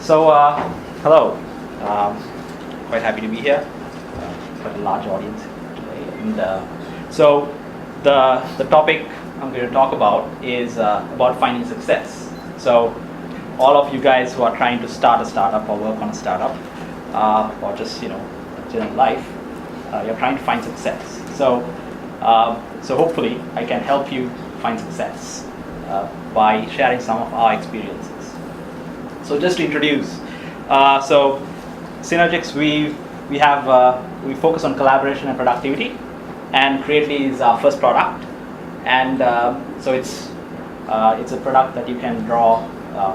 So, hello. Quite happy to be here. Quite a large audience today. And so, the topic I'm going to talk about is about finding success. So, all of you guys who are trying to start a startup or work on a startup, or just general life, you're trying to find success. So, hopefully, I can help you find success by sharing some of our experiences. So just to introduce, so Cinergix, we focus on collaboration and productivity, and Creately is our first product, and so it's a product that you can draw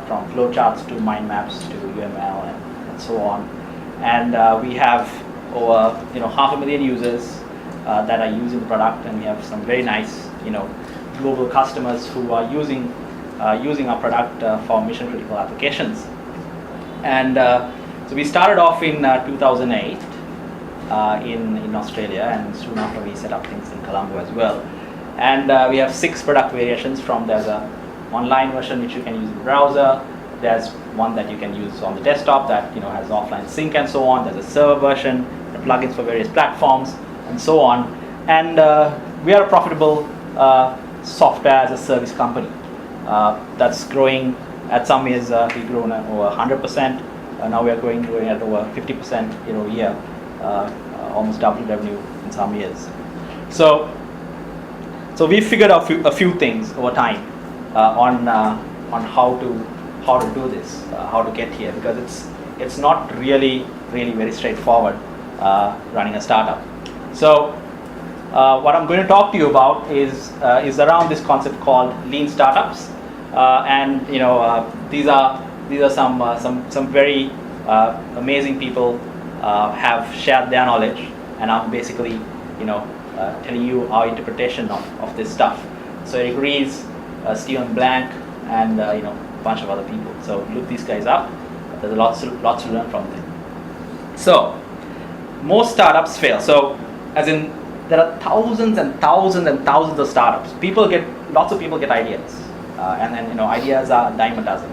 from flowcharts to mind maps to UML and so on, and we have over 500,000 users that are using the product, and we have some very nice global customers who are using our product for mission critical applications. And so we started off in 2008 in Australia, and soon after we set up things in Colombo as well. And we have 6 product variations. There's a online version which you can use in the browser. There's one that you can use on the desktop that has offline sync and so on. There's a server version, the plugins for various platforms and so on. And we are a profitable software as a service company that's growing. At some years we've grown at over 100%. Now we are growing at over 50% a year, almost double revenue in some years. So we figured out a few things over time on how to do this, how to get here, because it's not really very straightforward running a startup. So what I'm going to talk to you about is around this concept called lean startups, and these are some very amazing people have shared their knowledge, and I'm basically telling you our interpretation of this stuff. So Eric Rees, Stephen Blank, and a bunch of other people. So look these guys up. There's lots to learn from them. So most startups fail. So as in, there are thousands and thousands and thousands of startups. Lots of people get ideas, and then ideas are a dime a dozen.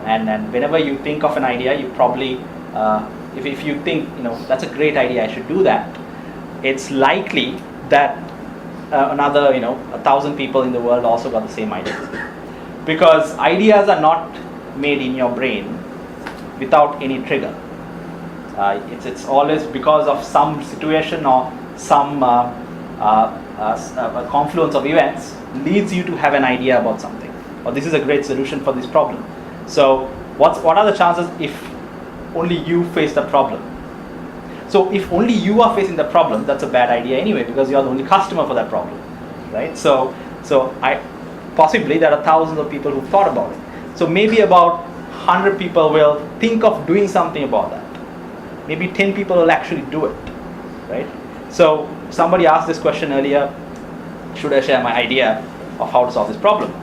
And whenever you think of an idea, you probably, if you think that's a great idea, I should do that, it's likely that another 1,000 people in the world also got the same idea, because ideas are not made in your brain without any trigger. It's always because of some situation or some a confluence of events leads you to have an idea about something, or this is a great solution for this problem. So what are the chances if only you face the problem? So if only you are facing the problem, that's a bad idea anyway, because you are the only customer for that problem, right? So possibly there are thousands of people who thought about it. So maybe about 100 people will think of doing something about that. Maybe 10 people will actually do it, right? So somebody asked this question earlier, should I share my idea of how to solve this problem?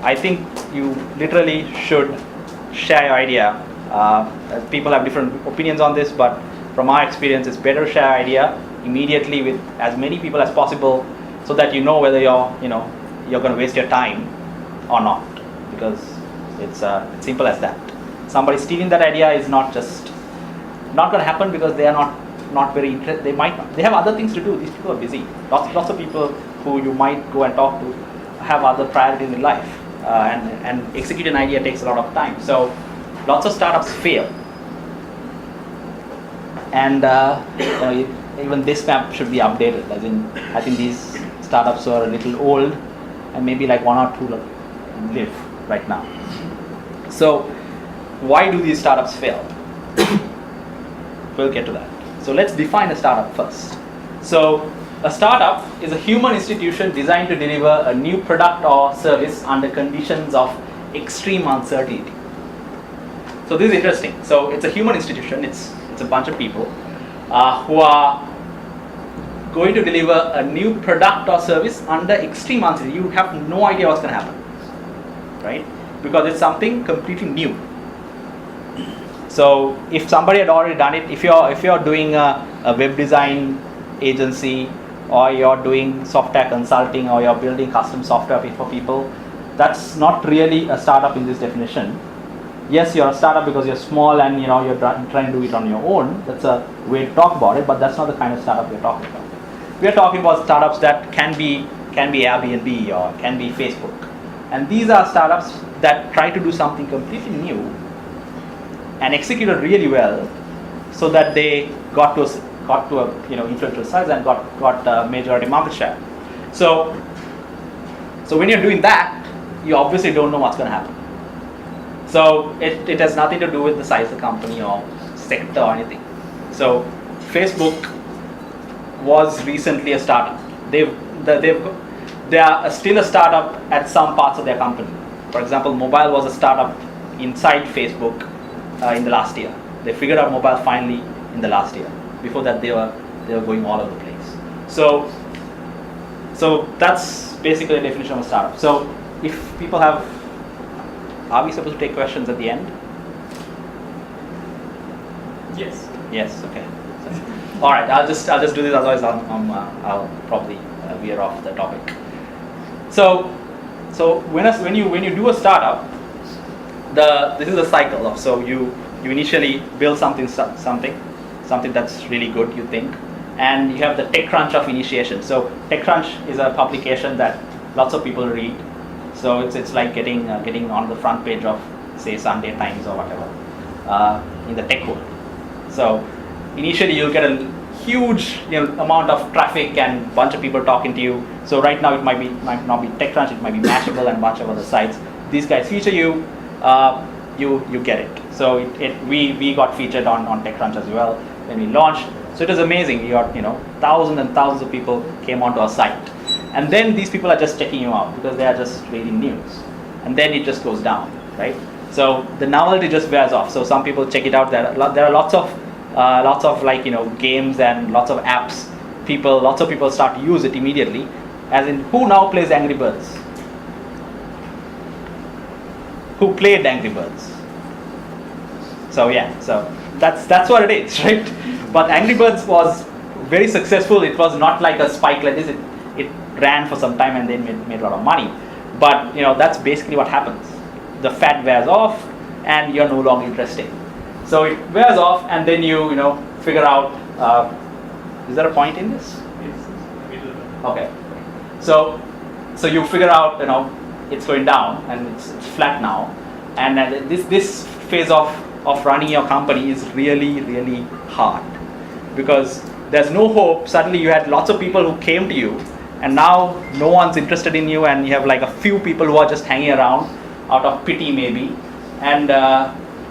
I think you literally should share your idea. People have different opinions on this, but from our experience, it's better to share idea immediately with as many people as possible, so that you know whether you're going to waste your time or not, because it's simple as that. Somebody stealing that idea is not going to happen, because they are not very interested. They have other things to do. These people are busy. Lots of people who you might go and talk to have other priorities in life, and execute an idea takes a lot of time. So lots of startups fail, and even this map should be updated. As in, I think these startups are a little old, and maybe like 1 or 2 live right now. So why do these startups fail? We'll get to that. So let's define a startup first. So a startup is a human institution designed to deliver a new product or service under conditions of extreme uncertainty. So this is interesting. So it's a human institution. It's a bunch of people who are going to deliver a new product or service under extreme uncertainty. You have no idea what's going to happen, right? Because it's something completely new. So if somebody had already done it, if you're doing a web design agency, or you're doing software consulting, or you're building custom software for people, that's not really a startup in this definition. yes, you're a startup because you're small and you're trying to do it on your own. That's a way to talk about it, but that's not the kind of startup we're talking about. We're talking about startups that can be Airbnb or can be Facebook, and these are startups that try to do something completely new and execute it really well, so that they got to a influential size and got a majority market share. So when you're doing that, you obviously don't know what's going to happen. So it has nothing to do with the size of the company or sector or anything. So Facebook was recently a startup. They are still a startup at some parts of their company. For example, mobile was a startup inside Facebook in the last year. They figured out mobile finally in the last year. Before that, they were going all over the place. So that's basically the definition of a startup. So if people have, are we supposed to take questions at the end? Yes. Yes. Okay. So, all right. I'll just do this. Otherwise, I'll probably veer off the topic. So when you do a startup, this is a cycle of, so you initially build something that's really good, you think, and you have the TechCrunch of initiation. So TechCrunch is a publication that lots of people read. So it's like getting on the front page of, say, Sunday Times or whatever in the tech world. So initially you'll get a huge amount of traffic and a bunch of people talking to you. So right now it might not be TechCrunch, it might be Mashable and a bunch of other sites. These guys feature you, you get it. So we got featured on TechCrunch as well when we launched. So it was amazing. We got thousands and thousands of people came onto our site, and then these people are just checking you out because they are just reading news, and then it just goes down, right? So the novelty just wears off. So some people check it out. There are lots of like games and lots of apps. Lots of people start to use it immediately. As in, who now plays Angry Birds? Who played Angry Birds? So yeah, so that's what it is, right? But Angry Birds was very successful. It was not like a spike like this. It ran for some time and then made a lot of money. But that's basically what happens. The fat wears off and you're no longer interested. So it wears off, and then you figure out. Is there a point in this? Yes. Okay. So you figure out it's going down and it's flat now, and this phase of running your company is really, really hard, because there's no hope. Suddenly you had lots of people who came to you, and now no one's interested in you, and you have like a few people who are just hanging around out of pity maybe, and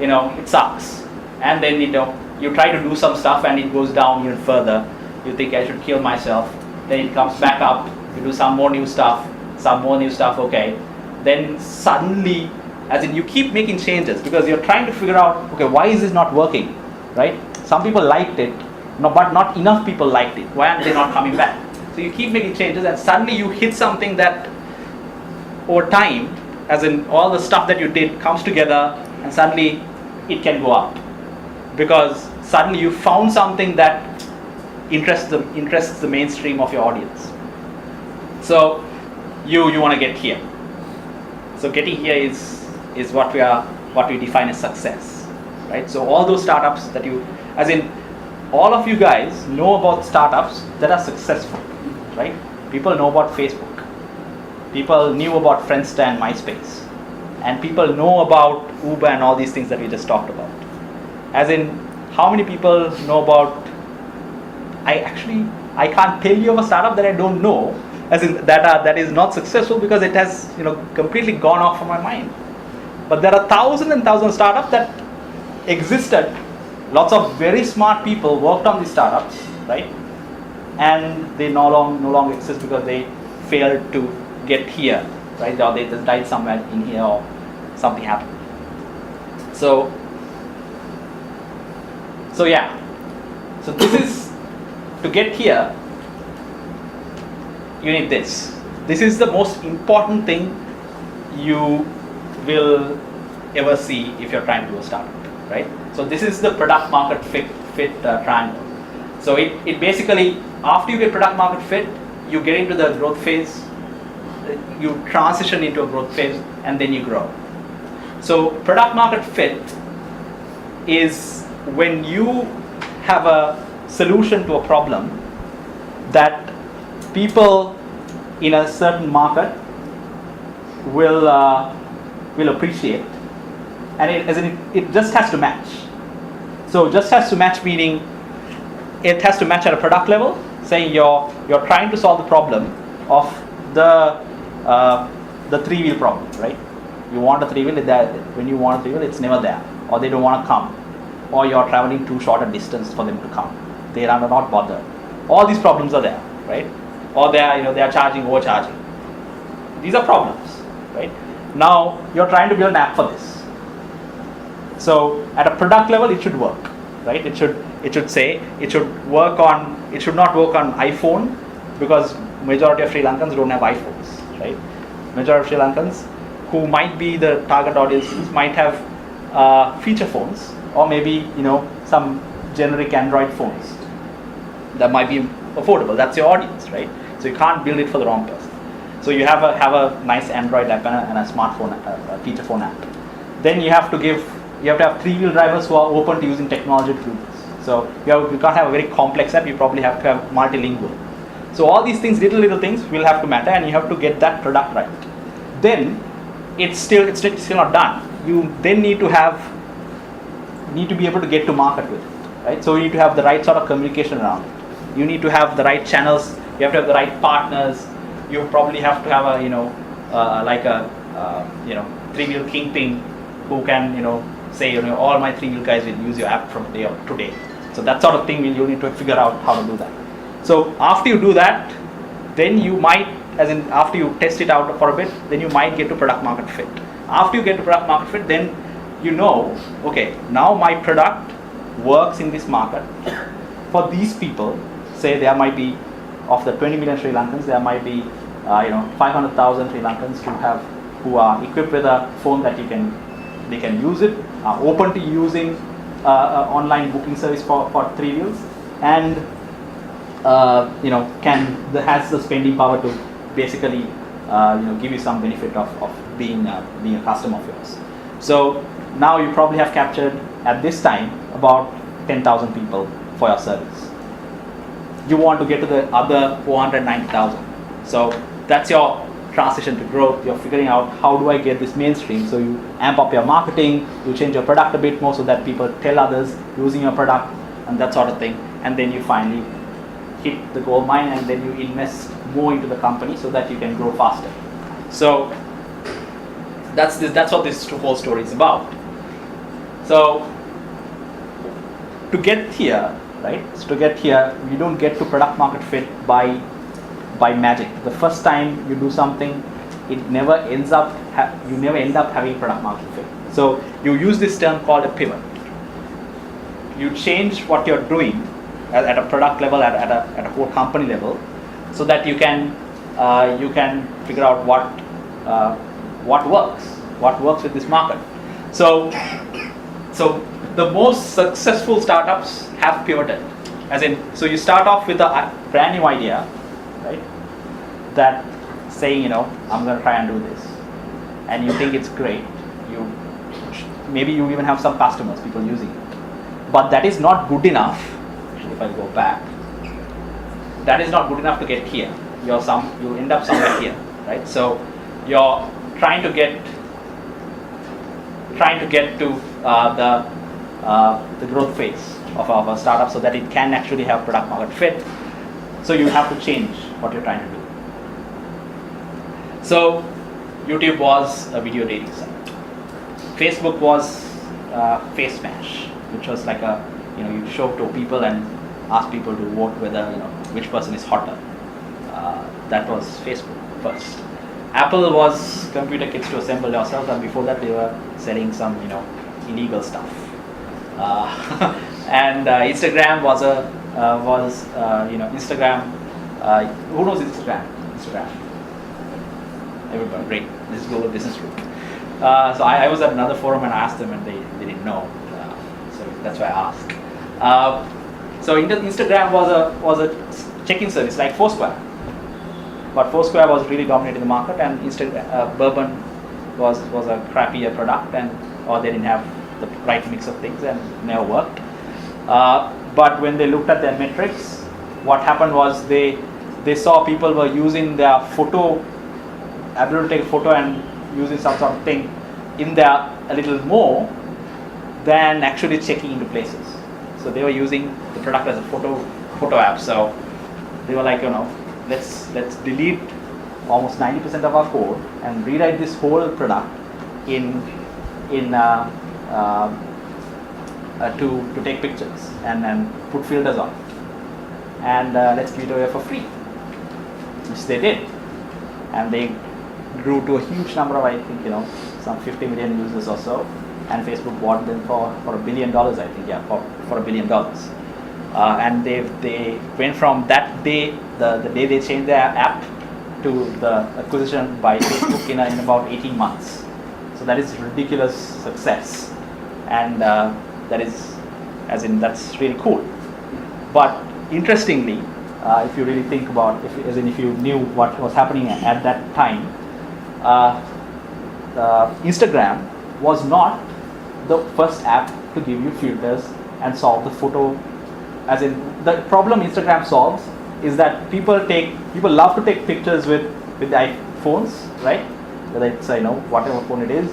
it sucks. And then you try to do some stuff and it goes down even further. You think I should kill myself. Then it comes back up. You do some more new stuff. Okay. Then suddenly, as in you keep making changes because you're trying to figure out, okay, why is this not working, right? Some people liked it, but not enough people liked it. Why aren't they not coming back? So you keep making changes, and suddenly you hit something that over time, as in all the stuff that you did comes together, and suddenly it can go up, because suddenly you found something that interests the mainstream of your audience. So you want to get here. So getting here is what we define as success, right? So all those startups that as in all of you guys know about startups that are successful, right? People know about Facebook. People knew about Friendster and MySpace, and people know about Uber and all these things that we just talked about. As in, how many people know about? I can't tell you of a startup that I don't know, as in that is not successful because it has completely gone off from my mind. But there are thousands and thousands of startups that existed. Lots of very smart people worked on these startups, right? And they no longer exist because they failed to get here, right? Or they just died somewhere in here, or something happened. So yeah. So this is, to get here, you need this. This is the most important thing you will ever see if you're trying to do a startup, right? So this is the product market fit triangle. So it basically, after you get product market fit, you get into the growth phase, you transition into a growth phase, and then you grow. So product market fit is when you have a solution to a problem that people in a certain market will appreciate, and it just has to match. So just has to match meaning it has to match at a product level. Saying you're trying to solve the problem of the three-wheel problem, right? You want a three-wheel, when you want a three-wheel, it's never there, or they don't want to come, or you're traveling too short a distance for them to come. They are not bothered. All these problems are there, right? Or they are charging, overcharging. These are problems, right? Now you're trying to build an app for this. So at a product level, it should work, right? It should not work on iPhone, because majority of Sri Lankans don't have iPhones, right? Majority of Sri Lankans who might be the target audiences might have feature phones, or maybe some generic Android phones that might be affordable. That's your audience, right? So you can't build it for the wrong person. So you have a nice Android app and a smartphone, a feature phone app. Then you have to have three-wheel drivers who are open to using technology to do this. So you can't have a very complex app. You probably have to have multilingual. So all these things, little things, will have to matter, and you have to get that product right. Then it's still not done. You then need to be able to get to market with it, right? So you need to have the right sort of communication around it. You need to have the right channels. You have to have the right partners. You probably have to have a three-wheel kingpin who can say all my three-wheel guys will use your app from today. So that sort of thing you need to figure out how to do that. So after you do that, then you might, after you test it out for a bit, then you might get to product market fit. After you get to product market fit, then okay, now my product works in this market. For these people, say there might be, of the 20 million Sri Lankans, there might be 500,000 Sri Lankans who are equipped with a phone that they can use it, are open to using online booking service for three wheels, and has the spending power to basically give you some benefit of being a customer of yours. So now you probably have captured at this time about 10,000 people for your service. You want to get to the other 490,000. So that's your transition to growth. You're figuring out, how do I get this mainstream? So you amp up your marketing, you change your product a bit more so that people tell others using your product and that sort of thing. And then you finally hit the gold mine, and then you invest more into the company so that you can grow faster. So that's what this whole story is about. So to get here, right? So to get here, you don't get to product market fit by magic. The first time you do something, you never end up having product market fit. So you use this term called a pivot. You change what you're doing at a product level, at a whole company level, so that you can figure out what works with this market. So the most successful startups have pivoted, so you start off with a brand new idea, right? That saying, I'm going to try and do this, and you think it's great. Maybe you even have some customers, people using it, but that is not good enough. If I go back, that is not good enough to get here. You end up somewhere here, right? So you're trying to get to the growth phase of a startup so that it can actually have product market fit. So you have to change what you're trying to do. So YouTube was a video dating site. Facebook was Face Smash, which was like you show to people and ask people to vote whether which person is hotter. That was Facebook first. Apple was computer kits to assemble yourself, and before that they were selling some illegal stuff. And Instagram was Instagram. Who knows Instagram? Everybody, great. This is Google Business Group. So I was at another forum and I asked them, and they didn't know. So that's why I asked. So Instagram was a check-in service like Foursquare, but Foursquare was really dominating the market, and Bourbon was a crappier product, and or they didn't have the right mix of things and never worked. But when they looked at their metrics, what happened was they saw people were using their photo, ability to take a photo and using some sort of thing in there a little more than actually checking into places. So they were using the product as a photo app. So they were like, let's delete almost 90% of our code and rewrite this whole product to take pictures and put filters on, and let's give it away for free, which they did, and they grew to a huge number of, I think, some 50 million users or so, and Facebook bought them for $1 billion, I think, for $1 billion. And they went from that day, the day they changed their app, to the acquisition by Facebook in about 18 months. So that is ridiculous success, and that's really cool. But interestingly, if you really think about, if you knew what was happening at that time, Instagram was not the first app to give you filters and solve the photo. As in, the problem Instagram solves is that people love to take pictures with the iPhones, right? Whether it's whatever phone it is,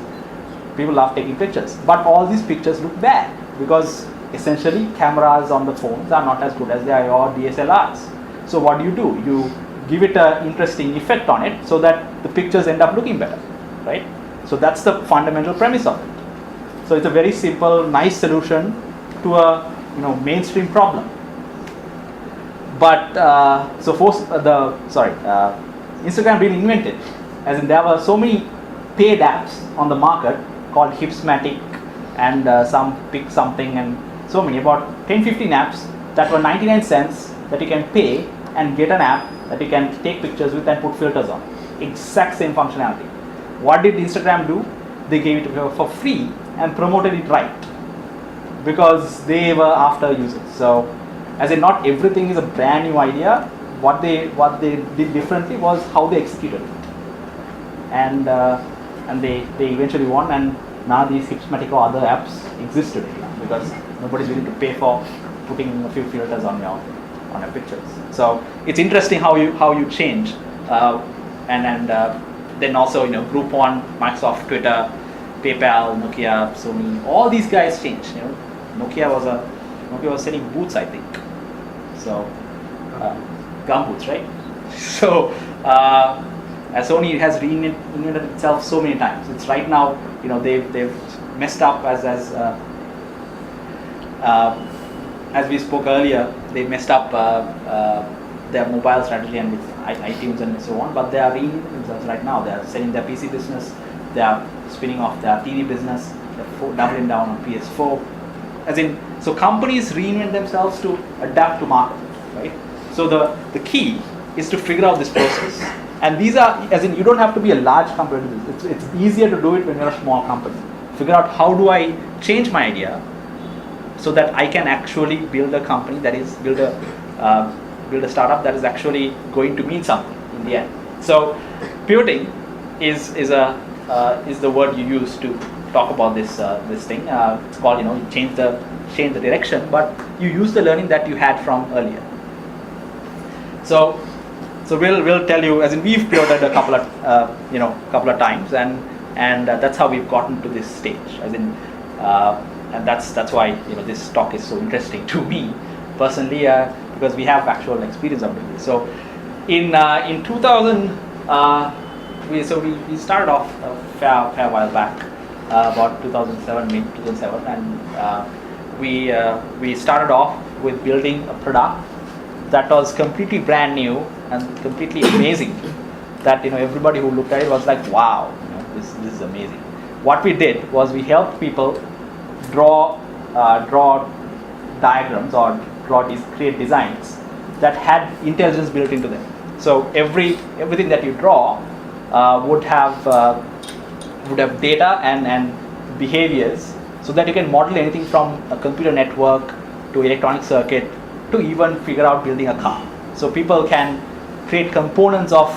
people love taking pictures. But all these pictures look bad because essentially cameras on the phones are not as good as they are your DSLRs. So what do? You give it an interesting effect on it so that the pictures end up looking better, right? So that's the fundamental premise of it. So it's a very simple, nice solution to a mainstream problem. But Instagram really invented, as in there were so many paid apps on the market called Hipsmatic and some Pick Something, and so many, about 10-15 apps that were 99 cents that you can pay and get an app that you can take pictures with and put filters on. Exact same functionality. What did Instagram do? They gave it for free and promoted it right, because they were after users. So, as in, not everything is a brand new idea. What they did differently was how they executed it, and they eventually won. And now these Hipsmatic or other apps exist today because nobody's willing to pay for putting a few filters on your pictures. So it's interesting how you change, and then also Groupon, Microsoft, Twitter, PayPal, Nokia, Sony, all these guys changed. Nokia was selling boots, I think. So gum boots, right? So Sony has reinvented itself so many times. It's right now, they've messed up as we spoke earlier. They messed up their mobile strategy and with iTunes and so on. But they are reinventing themselves right now. They are selling their PC business. They are spinning off their TV business. They're doubling down on PS4. So companies reinvent themselves to adapt to market, right? So the key is to figure out this process. And these are, you don't have to be a large company to do this. It's easier to do it when you're a small company. Figure out, how do I change my idea so that I can actually build a company build a startup that is actually going to mean something in the end. So pivoting is the word you use to talk about this thing. It's called, you change the direction, but you use the learning that you had from earlier. So we'll tell you, we've pivoted a couple of times, and that's how we've gotten to this stage. And that's why this talk is so interesting to me personally, because we have actual experience of doing this. So in 2000, we started off a fair while back, about 2007, mid 2007, and we started off with building a product that was completely brand new and completely amazing. That everybody who looked at it was like, wow, this is amazing. What we did was we helped people draw diagrams or create designs that had intelligence built into them. So everything that you draw would have data and behaviors, so that you can model anything from a computer network to electronic circuit to even figure out building a car. So people can create components of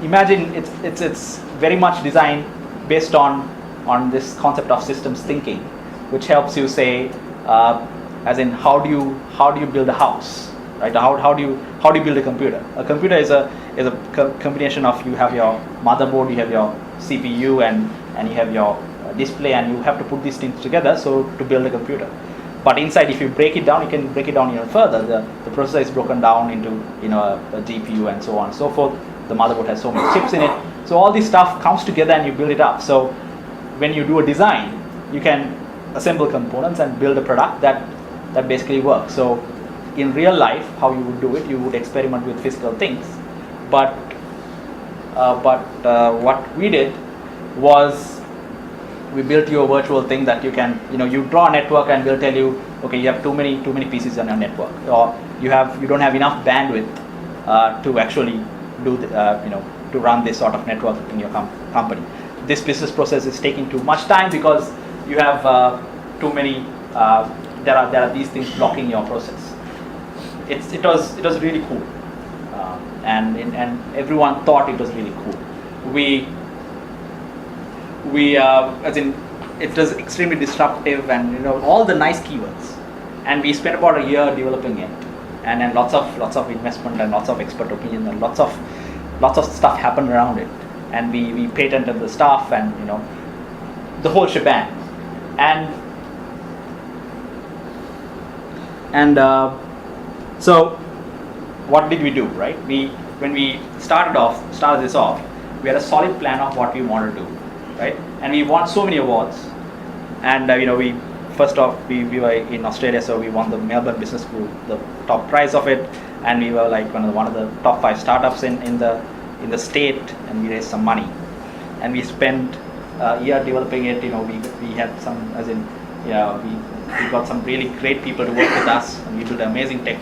imagine it's very much designed based on this concept of systems thinking, which helps you say, as in how do you build a house, right? How do you build a computer? A computer is a combination of, you have your motherboard, you have your CPU, and you have your display, and you have to put these things together so to build a computer. But inside, if you break it down, you can break it down even further. The processor is broken down into a GPU and so on and so forth. The motherboard has so many chips in it. So all this stuff comes together and you build it up. So when you do a design, you can assemble components and build a product that basically works. So in real life, how you would do it, you would experiment with physical things. But what we did was, we built you a virtual thing that you can, you draw a network and we'll tell you, okay, you have too many pieces on your network, or you don't have enough bandwidth to actually do to run this sort of network in your company. This business process is taking too much time because you have too many. There are these things blocking your process. It was really cool, and everyone thought it was really cool. We as in, it was extremely disruptive, and all the nice keywords, and we spent about a year developing it, and then lots of investment and lots of expert opinion and lots of stuff happened around it, and we patented the stuff, and the whole shebang, and so what did we do, right? When we started this off, we had a solid plan of what we wanted to do, right? And we won so many awards, and we first off, we were in Australia, so we won the Melbourne Business Group, the top prize of it, and we were like one of the top 5 startups in the state, and we raised some money, and we spent a year developing it. We had some, as in, we got some really great people to work with us, and we built an amazing tech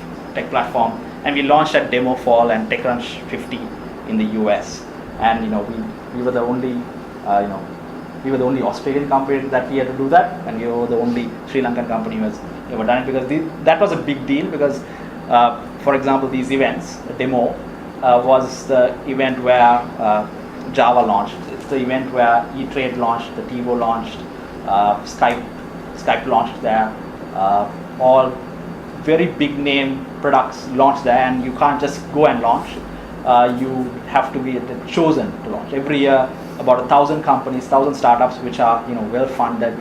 platform, and we launched at Demo Fall and TechCrunch 50 in the US, and we were the only we were the only Australian company that we had to do that, and we were the only Sri Lankan company who has ever done it, because that was a big deal, because for example, these events, the Demo was the event where Java launched. It's the event where E-Trade launched, the TiVo launched, Skype launched there. All very big name products launched there, and you can't just go and launch. You have to be chosen to launch. Every year, about 1,000 companies, 1,000 startups, which are well funded,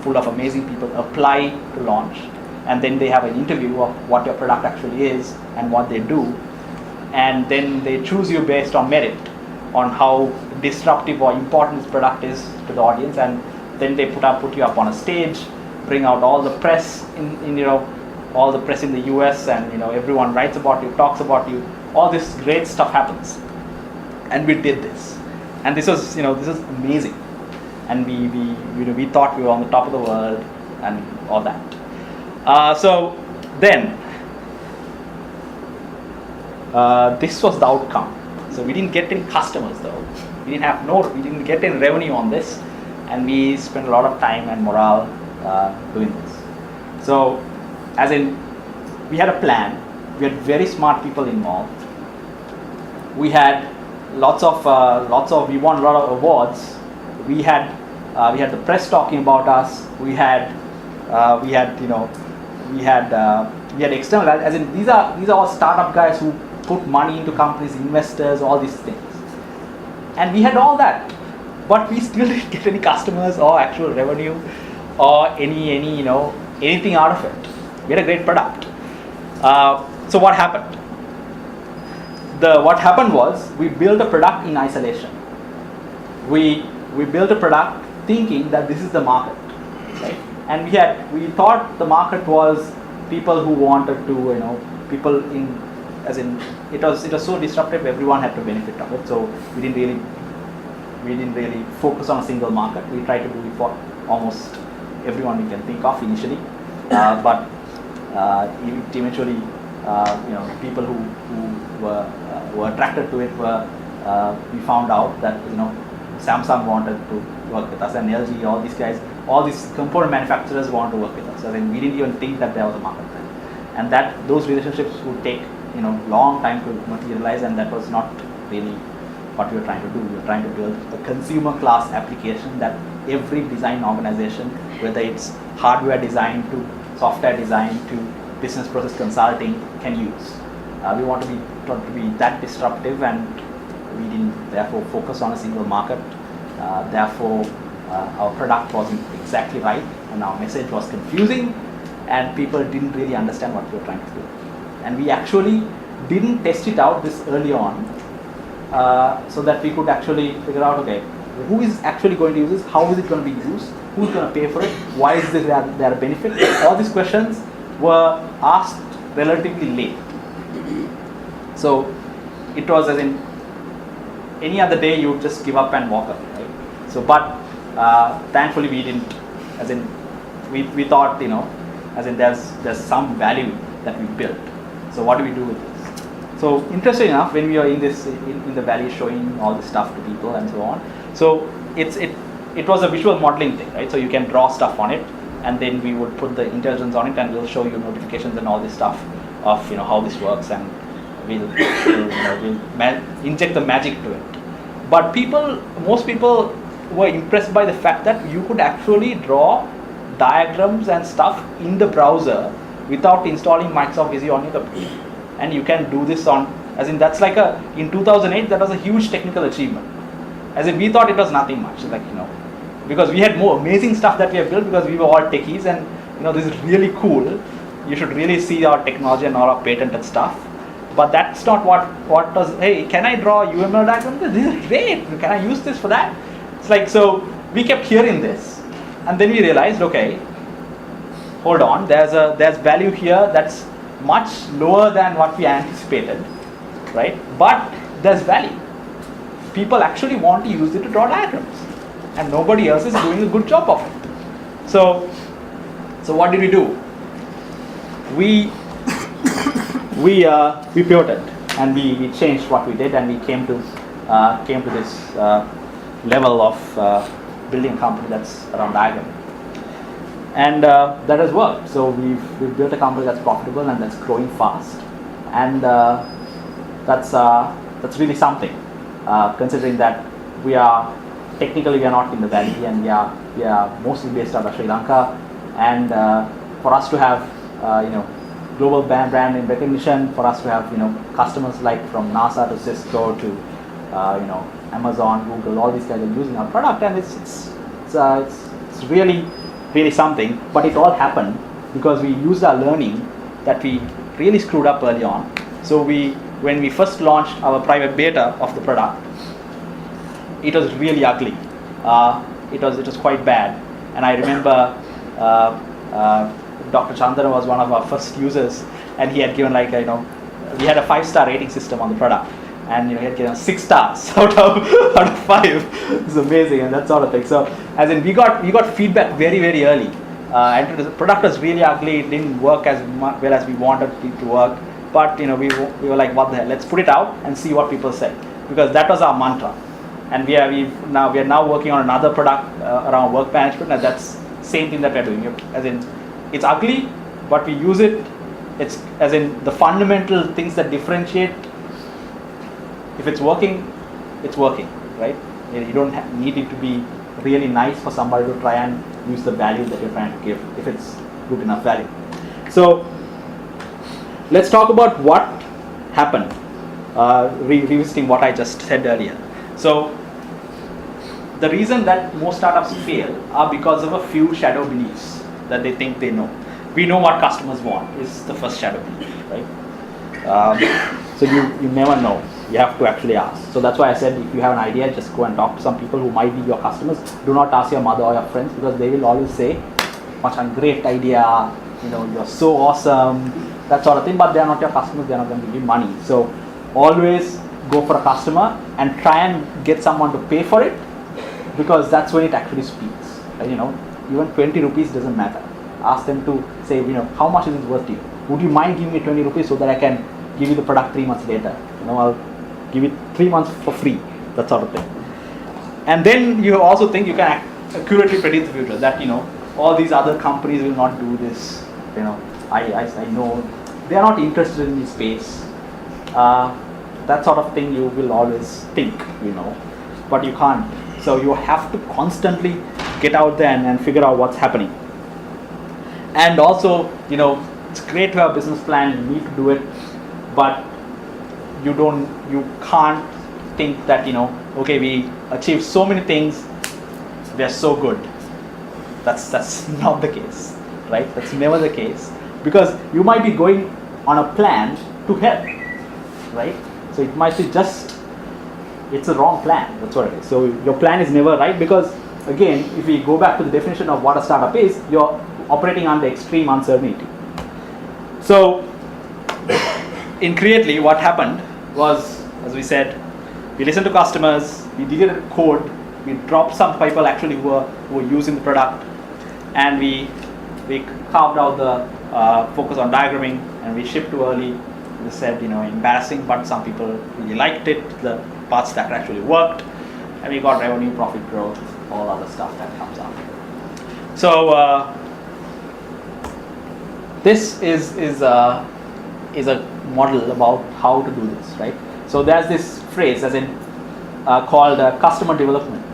full of amazing people, apply to launch, and then they have an interview of what your product actually is and what they do, and then they choose you based on merit, on how disruptive or important this product is to the audience, and then they put you up on a stage, bring out all the press all the press in the US, and everyone writes about you, talks about you. All this great stuff happens, and we did this, and this was amazing, and we thought we were on the top of the world and all that. So then this was the outcome. So we didn't get any customers though. We didn't get any revenue on this, and we spent a lot of time and morale doing this. So, as in, we had a plan. We had very smart people involved. We had lots of we won a lot of awards. We had the press talking about us. We had external, as in, these are all startup guys who put money into companies, investors, all these things, and we had all that, but we still didn't get any customers or actual revenue or anything out of it. We had a great product. So what happened? What happened was, we built a product in isolation. We built a product thinking that this is the market, right? And we thought the market was people who wanted to, people in, as in, it was so disruptive, everyone had to benefit of it. So we didn't really focus on a single market. We tried to do it for almost everyone we can think of initially, but eventually, people who were attracted to it were, we found out that Samsung wanted to work with us, and LG, all these guys, all these component manufacturers want to work with us. I mean, we didn't even think that there was a market there, and that those relationships would take long time to materialize, and that was not really what we were trying to do. We were trying to build a consumer class application that every design organization, whether it's hardware design to software design to business process consulting, can use. We want to be that disruptive, and we didn't therefore focus on a single market. Therefore, our product wasn't exactly right, and our message was confusing, and people didn't really understand what we were trying to do. And we actually didn't test it out this early on, so that we could actually figure out, okay, who is actually going to use this, how is it going to be used, who's going to pay for it, why is there a benefit? All these questions were asked relatively late. So it was as in any other day you would just give up and walk away, right? So, but thankfully we didn't, as in we thought, as in there's some value that we built. So what do we do with this? So interesting enough, when we are in the valley showing all this stuff to people and so on, so it was a visual modeling thing, right? So you can draw stuff on it, and then we would put the intelligence on it, and we'll show you notifications and all this stuff of how this works, and we'll inject the magic to it. But most people were impressed by the fact that you could actually draw diagrams and stuff in the browser without installing Microsoft Visio on your computer. And you can do this that's like in 2008, that was a huge technical achievement. As in, we thought it was nothing much, because we had more amazing stuff that we have built, because we were all techies, and this is really cool. You should really see our technology and all our patented stuff. But that's not what was, hey, can I draw UML diagram? This is great. Can I use this for that? It's so we kept hearing this, and then we realized, okay, hold on, there's value here that's much lower than what we anticipated, right? But there's value. People actually want to use it to draw diagrams, and nobody else is doing a good job of it. So what did we do? We pivoted, and we changed what we did, and we came to this level of building a company that's around diagram, and that has worked. So we've built a company that's profitable and that's growing fast, and that's really something, considering that we are not in the valley, and we are mostly based out of Sri Lanka, and for us to have global brand and recognition, for us to have customers like from NASA to Cisco to Amazon, Google, all these guys are using our product, and it's really something. But it all happened because we used our learning that we really screwed up early on. So when we first launched our private beta of the product, it was really ugly. It was quite bad, and I remember Dr. Chandara was one of our first users, and he had given we had a 5-star rating system on the product, and he had given 6 stars out of 5. It's amazing, and that sort of thing. So as in we got feedback very, very early, and the product was really ugly. It didn't work as well as we wanted it to work. But we were like, what the hell? Let's put it out and see what people say, because that was our mantra. And we are now working on another product around work management, and that's same thing that we're doing. As in, it's ugly, but we use it. It's as in the fundamental things that differentiate. If it's working, it's working, right? You don't need it to be really nice for somebody to try and use the value that you're trying to give, if it's good enough value. So let's talk about what happened, revisiting what I just said earlier. So the reason that most startups fail are because of a few shadow beliefs that they think they know. We know what customers want is the first shadow belief, right? So you never know. You have to actually ask. So that's why I said, if you have an idea, just go and talk to some people who might be your customers. Do not ask your mother or your friends, because they will always say, "Machan, great idea, you're so awesome," that sort of thing. But they are not your customers. They are not going to give you money. So always go for a customer and try and get someone to pay for it, because that's when it actually speaks. Even 20 rupees doesn't matter. Ask them to say, how much is it worth to you? Would you mind giving me 20 rupees so that I can give you the product 3 months later? I'll give it 3 months for free, that sort of thing. And then you also think you can accurately predict the future, that all these other companies will not do this. I know they are not interested in this space. that sort of thing you will always think, but you can't. So you have to constantly get out there and figure out what's happening. And also, it's great to have a business plan, you need to do it, but you can't think that, okay, we achieved so many things, we are so good. That's not the case, right? That's never the case, because you might be going on a plan to help, right? So it might be it's a wrong plan, that's what it is. So your plan is never right, because again, if we go back to the definition of what a startup is, you're operating under extreme uncertainty. So in Creately, what happened was, as we said, we listened to customers, we did code, we dropped some people actually who were using the product, and we carved out the focus on diagramming, and we shipped too early. We said, embarrassing, but some people really liked it, the parts that actually worked, and we got revenue, profit growth, all other stuff that comes out. So this is a model about how to do this, right? So there's this phrase, as in called customer development,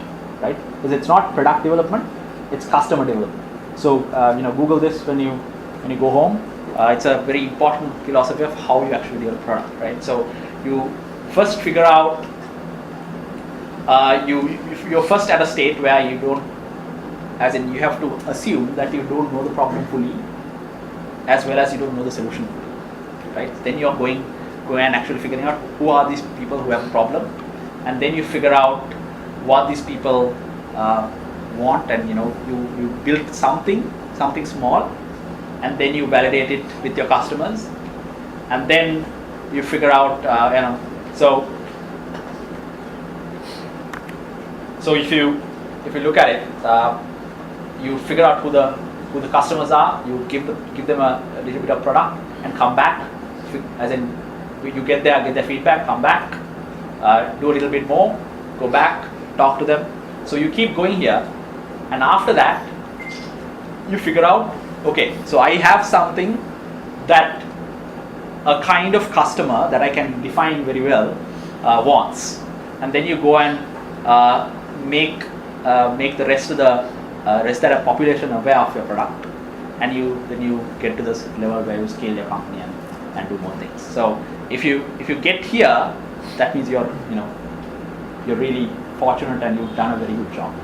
right? Because it's not product development, it's customer development. So Google this when you go home. It's a very important philosophy of how you actually develop product, right? So you first figure out, you're first at a state where you don't, as in you have to assume that you don't know the problem fully, as well as you don't know the solution fully, right? Then you're going and actually figuring out who are these people who have a problem, and then you figure out what these people want, and you build something small, and then you validate it with your customers, and then you figure out, so if you look at it, you figure out who the customers are, you give them a little bit of product, and come back, as in you get their feedback, come back, do a little bit more, go back, talk to them. So you keep going here, and after that you figure out, okay, so I have something that a kind of customer that I can define very well wants, and then you go and make the rest of the population aware of your product, and then you get to this level where you scale your company and do more things. So if you get here, that means you're really fortunate and you've done a very good job,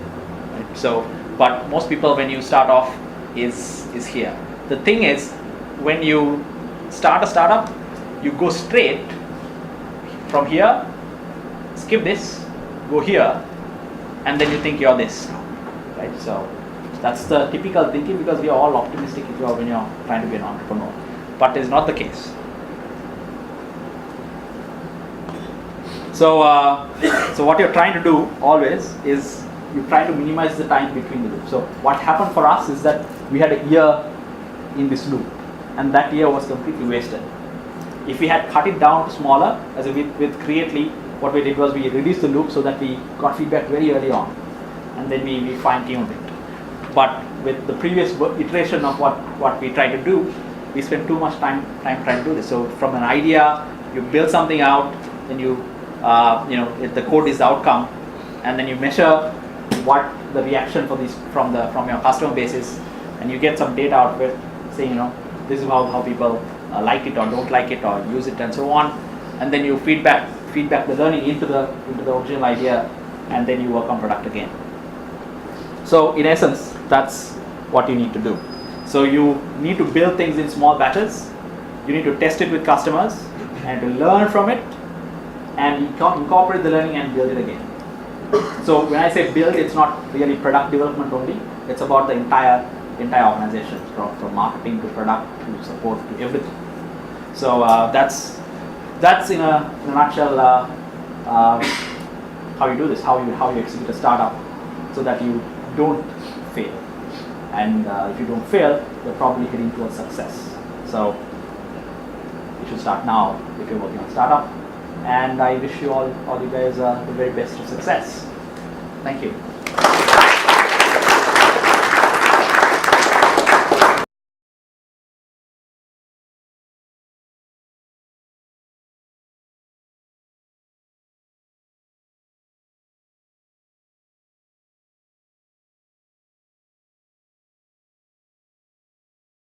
right? So, but most people, when you start off, is here. The thing is, when you start a startup, you go straight from here, skip this, go here, and then you think you're this, right? So that's the typical thinking, because we are all optimistic when you're trying to be an entrepreneur, but it's not the case. So what you're trying to do always is you try to minimize the time between the loops. So what happened for us is that we had a year in this loop, and that year was completely wasted. If we had cut it down to smaller, as with Creately, what we did was we reduced the loop so that we got feedback very early on, and then we fine-tuned it. But with the previous iteration of what we tried to do, we spent too much time trying to do this. So from an idea, you build something out, then if the code is the outcome, and then you measure what the reaction for these from your customer base is, and you get some data out of it, saying this is how people like it or don't like it or use it and so on, and then you feedback the learning into the original idea, and then you work on product again. So in essence, that's what you need to do. So you need to build things in small batches, you need to test it with customers and to learn from it and incorporate the learning and build it again. So when I say build, it's not really product development only, it's about the entire organization, from marketing to product to support to everything. So that's in a nutshell how you do this, how you execute a startup so that you don't fail. And if you don't fail, you're probably heading towards success. So you should start now if you're working on startup. And I wish you all you guys the very best of success. Thank you.